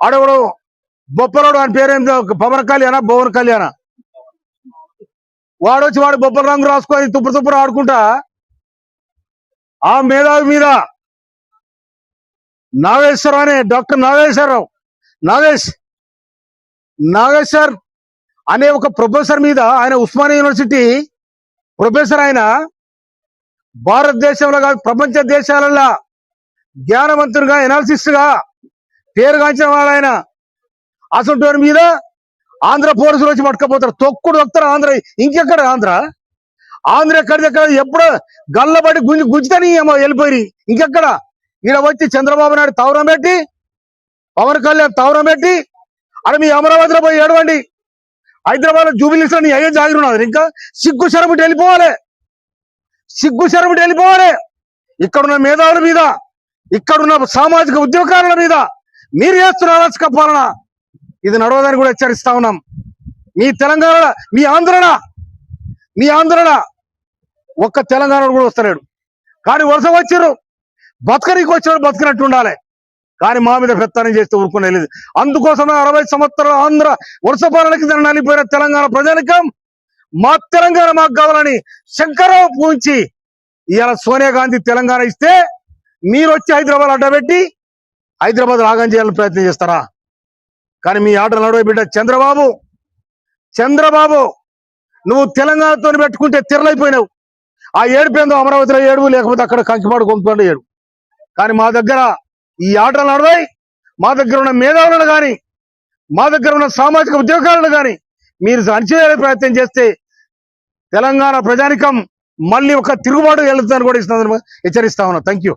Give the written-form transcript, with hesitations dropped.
ఆడెవడు బొప్పలోడు అని పేరేందో పవన్ కళ్యాణ భువన్ కళ్యాణ వాడొచ్చి వాడు బొప్పల రంగు రాసుకొని తుప్పు ఆడుకుంటా ఆ మేధావి మీద నాగేశ్వరరావు అనే డాక్టర్ నాగేశ్వర్ అనే ఒక ప్రొఫెసర్ మీద, ఆయన ఉస్మానియా యూనివర్సిటీ ప్రొఫెసర్, ఆయన భారతదేశంలో కాదు ప్రపంచ దేశాలలో జ్ఞానవంతునిగా ఎనాలిసిస్ట్ గా పేరుగాంచిన వాడు ఆయన. అసలు మీద ఆంధ్ర పోలీసులు వచ్చి పట్టుకపోతారు, తొక్కుతారు. ఆంధ్ర ఇంకెక్కడ ఆంధ్ర ఎక్కడిదెక్కడ ఎప్పుడు గల్లబడి గుంజుతని వెళ్ళిపోయి ఇంకెక్కడ. ఈడ వచ్చి చంద్రబాబు నాయుడు తవరం పెట్టి, పవన్ కళ్యాణ్ తవరం పెట్టి, అరే మీ అమరావతిలో పోయి ఏడవండి, హైదరాబాద్ లో జూబిలీస్ లో నీ అయ్యే జాగిరున్నది. ఇంకా సిగ్గు శరముటి వెళ్ళిపోవాలి. ఇక్కడున్న మేధావుల మీద, ఇక్కడున్న సామాజిక ఉద్యోగాల మీద మీరు చేస్తున్న అరాచక పాలన ఇది నడవదని కూడా హెచ్చరిస్తా ఉన్నాం. మీ తెలంగాణ, మీ ఆంధ్రన ఒక్క తెలంగాణ కూడా వస్తలేడు. కానీ వలస వచ్చారు, బతకనికి వచ్చారు, బతకనట్టు ఉండాలి. కానీ మా మీద పెత్తనం చేస్తే ఊరుకునే లేదు. అందుకోసం 60 సంవత్సరాల ఆంధ్ర వలస పాలనకి నలిపోయిన తెలంగాణ ప్రజానికం మా తెలంగాణ మాకు కావాలని శంకరరావు పూంచి ఇవాళ సోనియా గాంధీ తెలంగాణ ఇస్తే మీరు వచ్చి హైదరాబాద్ అడ్డబెట్టి హైదరాబాద్ రాగం చేయాలని ప్రయత్నం చేస్తారా? కానీ మీ ఆటలు నడవ బిడ్డ చంద్రబాబు నువ్వు తెలంగాణతో పెట్టుకుంటే తిరలైపోయినావు. ఆ ఏడుపేందో అమరావతిలో ఏడుపు, లేకపోతే అక్కడ కంకిపాడు కొంపండి ఏడు. కానీ మా దగ్గర ఈ ఆటలు నడవాయి. మా దగ్గర ఉన్న మేధావులను కానీ, మా దగ్గర ఉన్న సామాజిక ఉద్యోగాలను కానీ మీరు అణచివేయాలని ప్రయత్నం చేస్తే తెలంగాణ ప్రజానికం మళ్ళీ ఒక తిరుగుబాటు వెళ్తుందని కూడా హెచ్చరిస్తా ఉన్నా. Thank you.